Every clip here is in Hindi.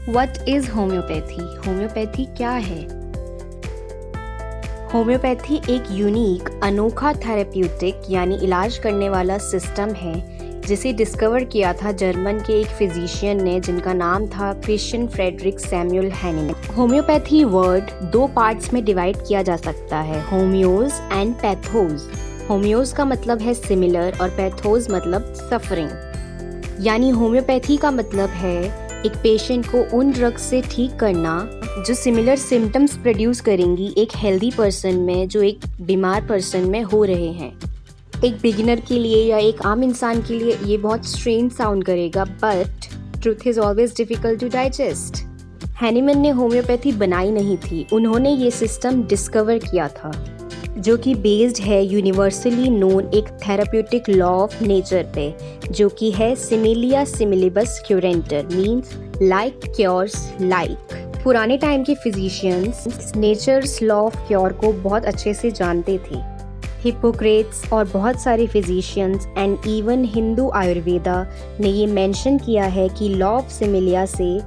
What is homeopathy? होम्योपैथी क्या है? होम्योपैथी एक यूनिक अनोखा थेरेप्यूटिक यानी इलाज करने वाला सिस्टम है जिसे डिस्कवर किया था जर्मन के एक फिजिशियन ने जिनका नाम था Christian Friedrich Samuel Hahnemann. Homeopathy word दो पार्ट्स में डिवाइड किया जा सकता है, होम्योज एंड पैथोज। होम्योज का मतलब है सिमिलर और पैथोज मतलब सफरिंग। यानी होम्योपैथी का मतलब है एक पेशेंट को उन ड्रग्स से ठीक करना जो सिमिलर सिम्टम्स प्रोड्यूस करेंगी एक हेल्दी पर्सन में जो एक बीमार पर्सन में हो रहे हैं। एक बिगिनर के लिए या एक आम इंसान के लिए ये बहुत स्ट्रेंज साउंड करेगा, but truth is always difficult to digest. Hahnemann ने होम्योपैथी बनाई नहीं थी, उन्होंने ये सिस्टम डिस्कवर किया था जो कि बेस्ड है यूनिवर्सली नोन एक थेराप्यूटिक लॉ ऑफ नेचर पे, जो कि है सिमिलिया सिमिलिबस क्यूरेंटर, मीन्स लाइक क्योर्स लाइक। पुराने टाइम के physicians nature's law of cure को बहुत अच्छे से जानते थे। हिप्पोक्रेट्स और बहुत सारे physicians and even Hindu Ayurveda ने ये मेंशन किया है कि लॉ ऑफ सिमिलिया से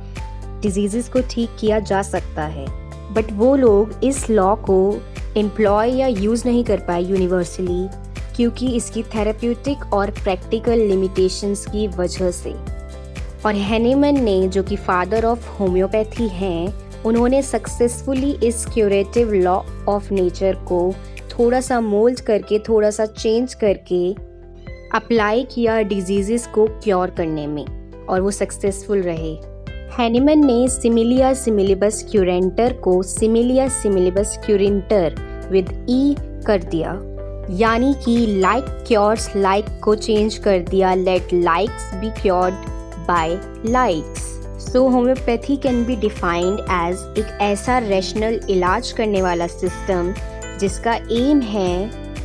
डिजीज़ेस को ठीक किया जा सकता है, बट वो लोग इस लॉ को एम्प्लॉय या यूज़ नहीं कर पाए यूनिवर्सली क्योंकि इसकी थेरेप्यूटिक और प्रैक्टिकल लिमिटेशंस की वजह से। और हैनीमैन ने, जो कि फादर ऑफ होम्योपैथी हैं, उन्होंने सक्सेसफुली इस क्यूरेटिव लॉ ऑफ नेचर को थोड़ा सा मोल्ड करके, थोड़ा सा चेंज करके अप्लाई किया डिजीज़ेस को क्योर करने में, और वो सक्सेसफुल रहे। हैनीमैन ने सिमिलिया सिमिलिबस क्यूरेंटर को सिमिलिया सिमिलिबस क्यूरेंटर विद ई कर दिया, यानी कि लाइक क्योर्स लाइक को चेंज कर दिया, let likes be cured by likes. So homeopathy can be defined as एक ऐसा रैशनल इलाज करने वाला सिस्टम जिसका एम है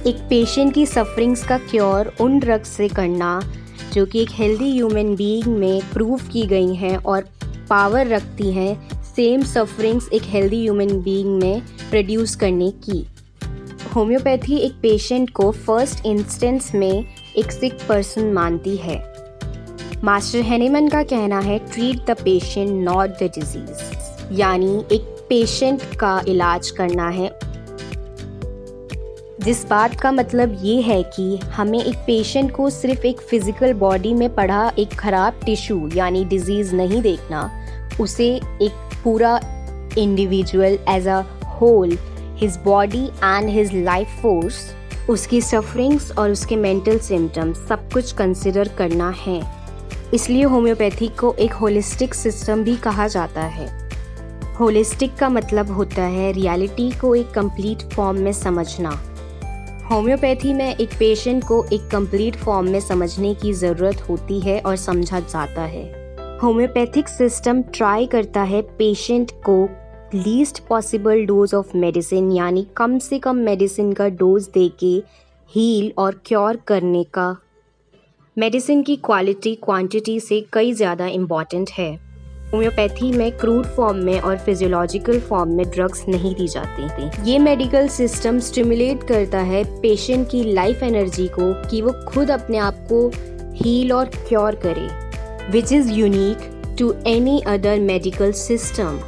एक पेशेंट की सफरिंग्स का क्योर उन ड्रग्स से करना जो कि एक हेल्दी ह्यूमन बीइंग में प्रूव की गई हैं और पावर रखती हैं सेम सफरिंग्स एक हेल्दी ह्यूमन बीइंग में प्रोड्यूस करने की। होम्योपैथी एक पेशेंट को फर्स्ट इंस्टेंस में एक सिक पर्सन मानती है। मास्टर हैनीमैन का कहना है treat the patient not the disease, यानी एक पेशेंट का इलाज करना है। जिस बात का मतलब ये है कि हमें एक पेशेंट को सिर्फ एक फिजिकल बॉडी में पड़ा एक खराब टिश्यू यानी डिजीज़ नहीं देखना, उसे एक पूरा individual as a whole, his body and his life force, उसकी सफरिंग्स और उसके मेंटल सिम्टम्स सब कुछ कंसिडर करना है। इसलिए होम्योपैथी को एक होलिस्टिक सिस्टम भी कहा जाता है। होलिस्टिक का मतलब होता है रियलिटी को एक कंप्लीट फॉर्म में समझना। होम्योपैथी में एक पेशेंट को एक कंप्लीट फॉर्म में समझने की ज़रूरत होती है और समझा जाता है। होम्योपैथिक सिस्टम ट्राई करता है पेशेंट को least possible dose of medicine, यानी कम से कम मेडिसिन का डोज देके हील और क्योर करने का। मेडिसिन की क्वालिटी क्वांटिटी से कई ज़्यादा इम्पॉर्टेंट है। होम्योपैथी में क्रूड फॉर्म में और फिजियोलॉजिकल फॉर्म में ड्रग्स नहीं दी जाती थी। ये मेडिकल सिस्टम स्टिमुलेट करता है पेशेंट की लाइफ एनर्जी को कि वो खुद अपने आप को हील और क्योर करे, which is unique to any other medical system.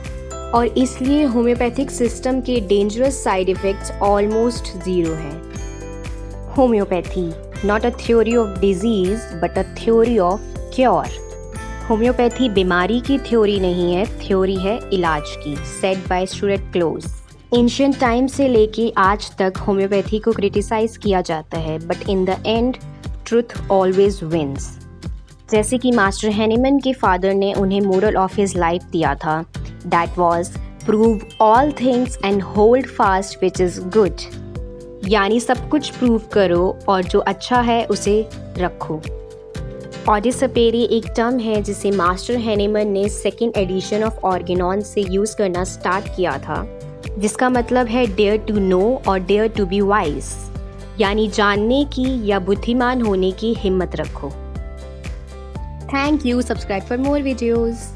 और इसलिए होम्योपैथिक सिस्टम के dangerous side effects almost zero हैं। Homeopathy not a theory of disease but a theory of cure. Homeopathy बीमारी की थ्योरी नहीं है, थ्योरी है इलाज की, said by Stuart Close. Ancient time से लेके आज तक होम्योपैथी को क्रिटिसाइज किया जाता है, but in the end truth always wins. जैसे कि मास्टर हैनीमैन के फादर ने उन्हें मोरल ऑफ हिज लाइफ दिया था, that was prove all things and hold fast which is good, यानी सब कुछ प्रूव करो और जो अच्छा है उसे रखो। ऑडिसपेरी एक टर्म है जिसे मास्टर हैनीमैन ने सेकेंड एडिशन ऑफ ऑर्गेनॉन से यूज़ करना स्टार्ट किया था, जिसका मतलब है डेयर टू नो और डेयर टू बी वाइज, यानी जानने की या बुद्धिमान होने की हिम्मत रखो। Thank you. Subscribe for more videos.